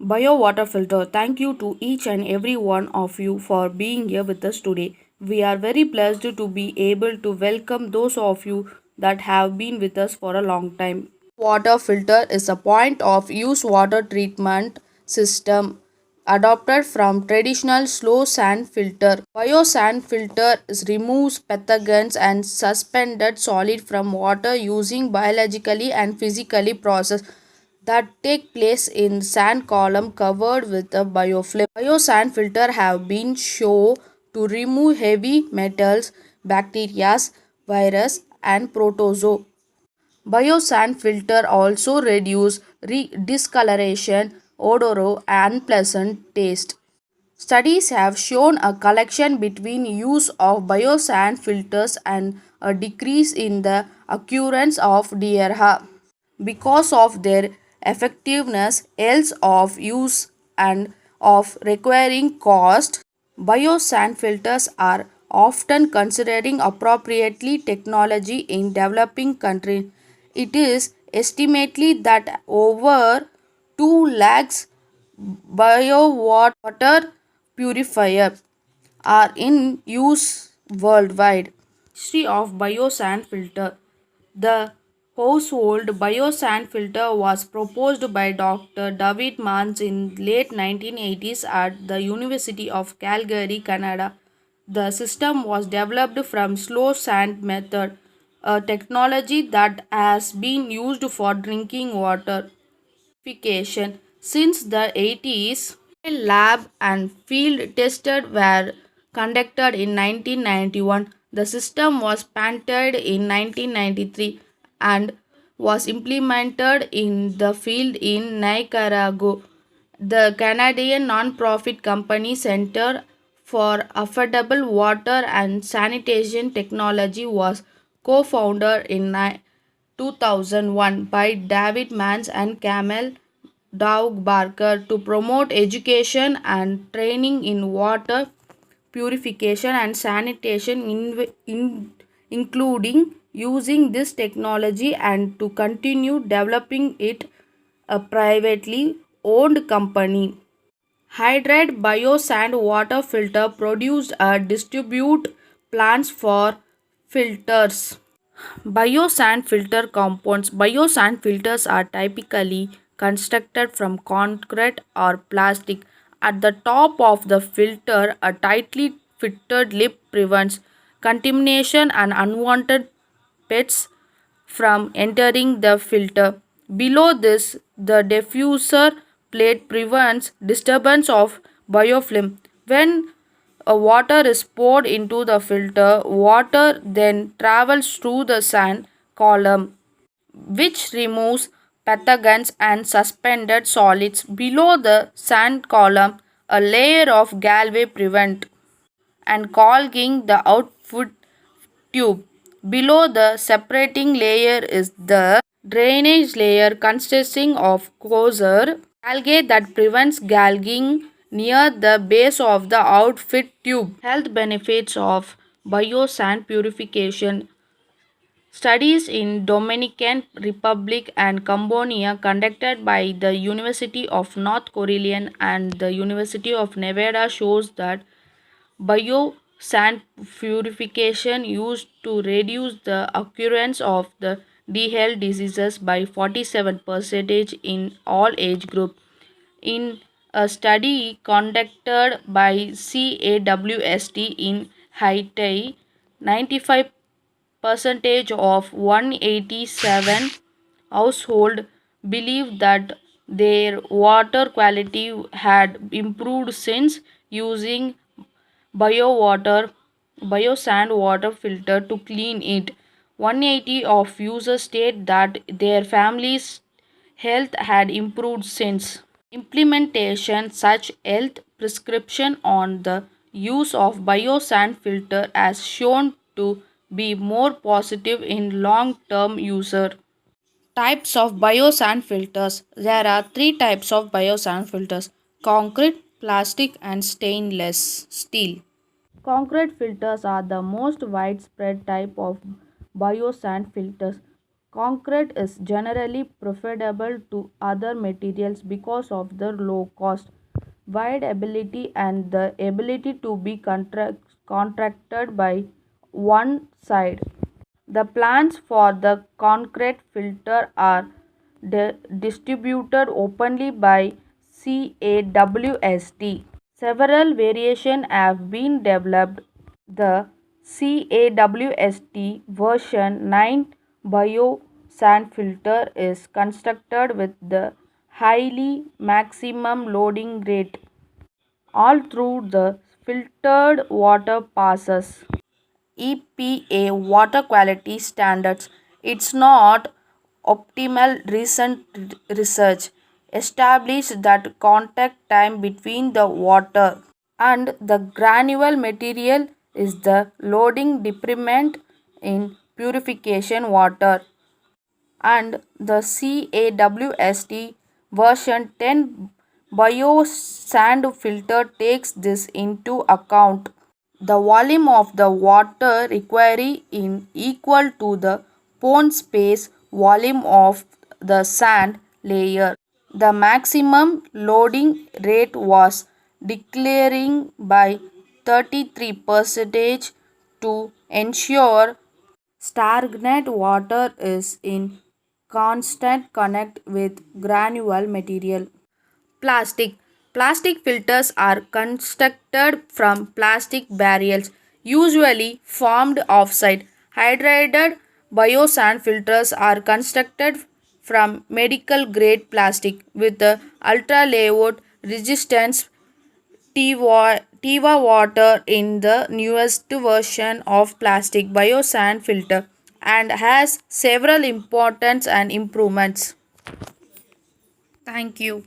Bio water filter. Thank you to each and every one of you for being here with us today. We are very blessed to be able to welcome those of you that have been with us for a long time. Water filter is a point of use water treatment system adopted from traditional slow sand filter. Bio sand filter removes pathogens and suspended solid from water using biologically and physically process that take place in sand column covered with a biofilm. Biosand filter have been shown to remove heavy metals, bacteria, virus and protozoa. Biosand filter also reduce discoloration, odor and unpleasant taste. Studies have shown a connection between use of biosand filters and a decrease in the occurrence of diarrhea. Because of their effectiveness, else of use and of requiring cost, biosand filters are often considering appropriately technology in developing countries. It is estimated that over 2 lakhs water purifiers are in use worldwide. History of biosand filter. The household biosand filter was proposed by Dr. David Mans in late 1980s at the University of Calgary, Canada. The system was developed from slow sand method, a technology that has been used for drinking water purification since the 80s. A lab and field tested were conducted in 1991. The system was patented in 1993 and was implemented in the field in Nicaragua. The Canadian non-profit company Center for Affordable Water and Sanitation Technology was co-founded in 2001 by David Mans and Camel Doug Barker to promote education and training in water purification and sanitation, including using this technology and to continue developing it a privately owned company. Hydride biosand water filter produced a distribute plants for filters. Biosand filter compounds. Biosand filters are typically constructed from concrete or plastic. At the top of the filter, a tightly fitted lip prevents contamination and unwanted pets from entering the filter. Below this, the diffuser plate prevents disturbance of biofilm. When water is poured into the filter, water then travels through the sand column, which removes pathogens and suspended solids. Below the sand column, a layer of galway prevent and clogging the output tube. Below the separating layer is the drainage layer consisting of coarser algae that prevents galging near the base of the outfit tube. Health benefits of biosand purification. Studies in Dominican Republic and Cambodia conducted by the University of North Carolina and the University of Nevada shows that biosand purification used to reduce the occurrence of the DHL diseases by 47% in all age groups. In a study conducted by CAWST in Haiti, 95% of 187 households believed that their water quality had improved since using biowater biosand water filter to clean it. 180 of users state that their families' health had improved since. Implementation such health prescription on the use of biosand filter has shown to be more positive in long-term user. Types of biosand filters. There are three types of biosand filters: concrete, plastic, and stainless steel. Concrete filters are the most widespread type of biosand filters. Concrete is generally preferable to other materials because of their low cost, wide ability, and the ability to be contracted by one side. The plans for the concrete filter are distributed openly by CAWST. Several variations have been developed. The CAWST version 9 biosand filter is constructed with the highly maximum loading rate all through the filtered water passes. EPA water quality standards. It's not optimal. Recent research established that contact time between the water and the granule material is the loading depriment in purification water, and the CAWST version 10 biosand filter takes this into account. The volume of the water required is equal to the pore space volume of the sand layer. The maximum loading rate was declaring by 33% to ensure stagnant water is in constant contact with granule material. Plastic. Plastic filters are constructed from plastic barrels, usually formed off-site. Hydrated biosand filters are constructed from medical grade plastic with ultra-low resistance Tiva water in the newest version of plastic biosand filter and has several importance and improvements. Thank you.